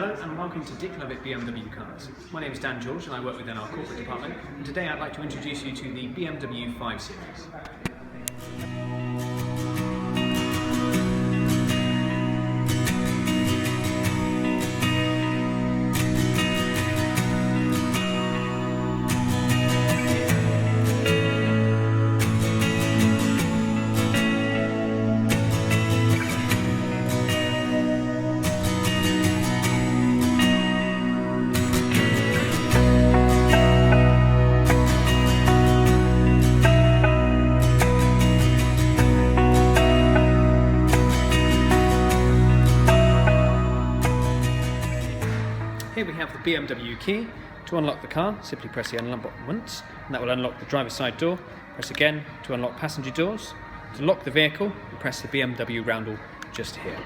Hello and welcome to Dick Lovett BMW Cars. My name is Dan George and I work within our corporate department, and today I'd like to introduce you to the BMW 5 Series. Here we have the BMW key. To unlock the car, simply press the unlock button once, and that will unlock the driver's side door. Press again to unlock passenger doors. To lock the vehicle, you press the BMW roundel just here.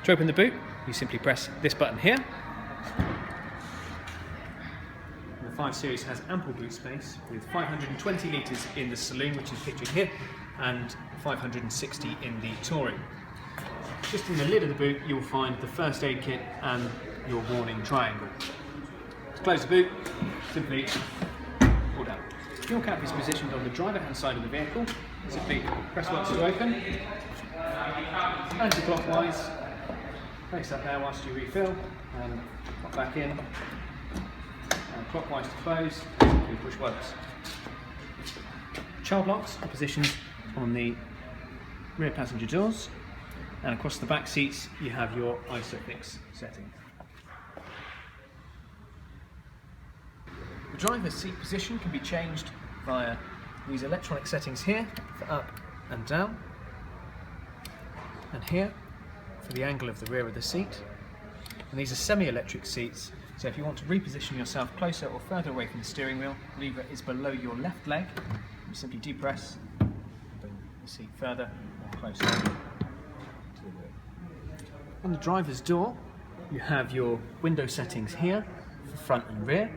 To open the boot, you simply press this button here. The 5 Series has ample boot space with 520 litres in the saloon, which is pictured here, and 560 in the touring. Just in the lid of the boot, you'll find the first aid kit and your warning triangle. To close the boot, simply pull down. The fuel cap is positioned on the driver hand side of the vehicle. Simply press once to open, anti-clockwise, place that there whilst you refill, and pop back in, and clockwise to close, simply push once. Child locks are positioned on the rear passenger doors, and across the back seats you have your ISOFIX setting. The driver's seat position can be changed via these electronic settings here for up and down, and here for the angle of the rear of the seat. And these are semi-electric seats, so if you want to reposition yourself closer or further away from the steering wheel, the lever is below your left leg. You simply depress, bring the seat further or closer to the rear. On the driver's door, you have your window settings here for front and rear.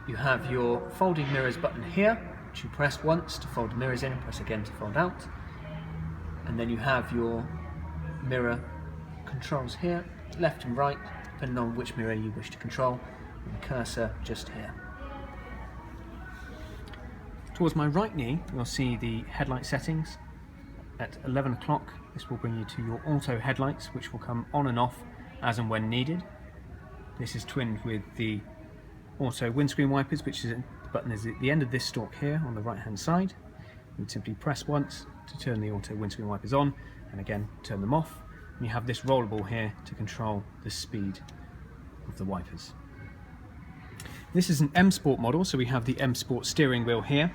You have your folding mirrors button here, which you press once to fold the mirrors in and press again to fold out. And then you have your mirror controls here, left and right, depending on which mirror you wish to control, and the cursor just here. Towards my right knee, you'll see the headlight settings. At 11 o'clock, this will bring you to your auto headlights, which will come on and off as and when needed. This is twinned with the auto windscreen wipers, which is the button is at the end of this stalk here on the right hand side. You would simply press once to turn the auto windscreen wipers on, and again turn them off. And you have this rollable here to control the speed of the wipers. This is an M Sport model, so we have the M Sport steering wheel here.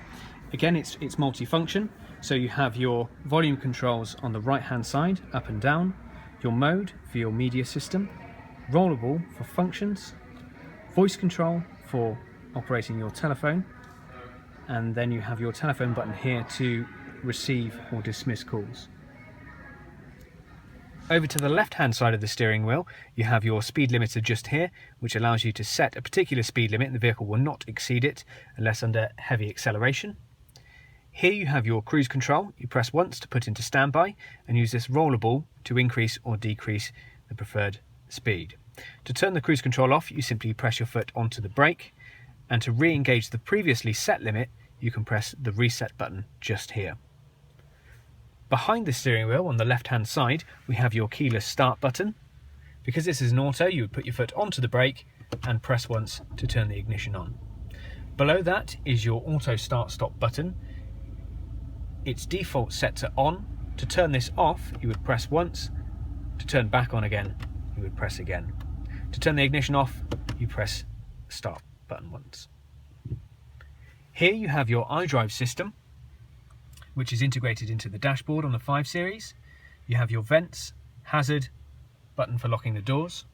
Again, it's multifunction, so you have your volume controls on the right hand side, up and down, your mode for your media system, rollable for functions, voice control for operating your telephone, and then you have your telephone button here to receive or dismiss calls. Over to the left hand side of the steering wheel, you have your speed limiter just here, which allows you to set a particular speed limit and the vehicle will not exceed it unless under heavy acceleration. Here you have your cruise control. You press once to put into standby and use this rollable to increase or decrease the preferred speed. To turn the cruise control off, you simply press your foot onto the brake, and to re-engage the previously set limit, you can press the reset button just here. Behind the steering wheel on the left hand side, we have your keyless start button. Because this is an auto, you would put your foot onto the brake and press once to turn the ignition on. Below that is your auto start stop button. It's default set to on. To turn this off, you would press once. To turn back on again, you would press again. To turn the ignition off, you press the start button once. Here you have your iDrive system, which is integrated into the dashboard on the 5 Series. You have your vents, hazard, button for locking the doors,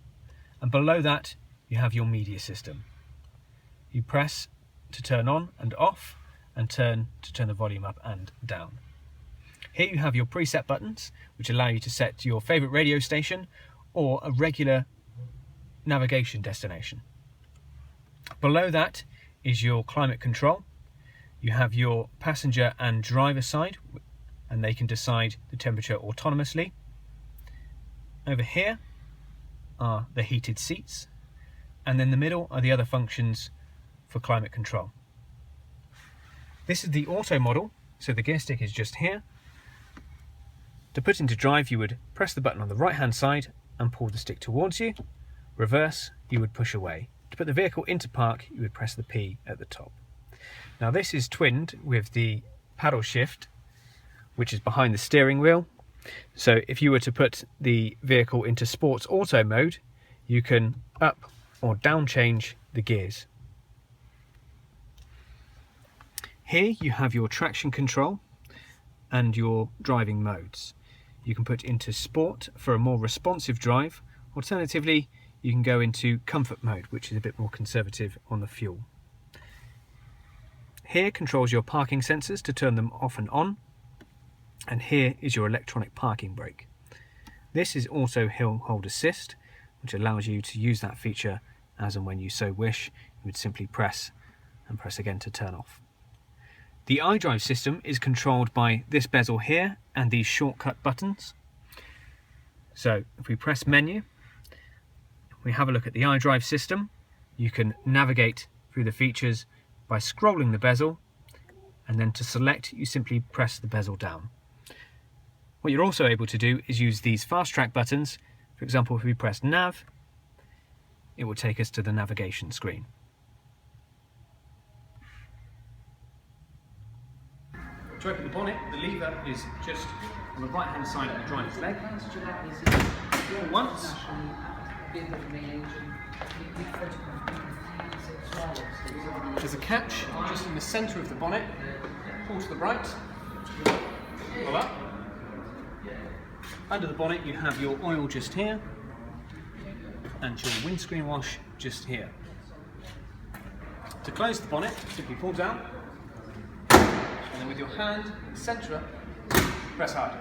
and below that you have your media system. You press to turn on and off, and turn to turn the volume up and down. Here you have your preset buttons, which allow you to set your favourite radio station or a regular navigation destination. Below that is your climate control. You have your passenger and driver side, and they can decide the temperature autonomously. Over here are the heated seats, and in the middle are the other functions for climate control. This is the auto model, so the gear stick is just here. To put into drive, you would press the button on the right hand side and pull the stick towards you. Reverse, you would push away. To put the vehicle into park, you would press the P at the top. Now this is twinned with the paddle shift, which is behind the steering wheel. So if you were to put the vehicle into sports auto mode, you can up or down change the gears. Here you have your traction control and your driving modes. You can put into sport for a more responsive drive. Alternatively, you can go into comfort mode, which is a bit more conservative on the fuel. Here controls your parking sensors to turn them off and on. And here is your electronic parking brake. This is also hill hold assist, which allows you to use that feature as and when you so wish. You would simply press and press again to turn off. The iDrive system is controlled by this bezel here and these shortcut buttons. So if we press menu, we have a look at the iDrive system. You can navigate through the features by scrolling the bezel, and then to select, you simply press the bezel down. What you're also able to do is use these fast track buttons. For example, if we press nav, it will take us to the navigation screen. To open the bonnet, the lever is just on the right hand side of the driver's leg. All once. There's a catch just in the centre of the bonnet. Pull to the right, pull up. Under the bonnet you have your oil just here and your windscreen wash just here. To close the bonnet, simply pull down, and then with your hand in the centre, press hard.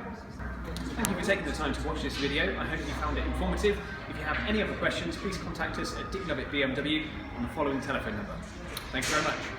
Thank you for taking the time to watch this video. I hope you found it informative. If you have any other questions, please contact us at Dick Lovett BMW on the following telephone number. Thank you very much.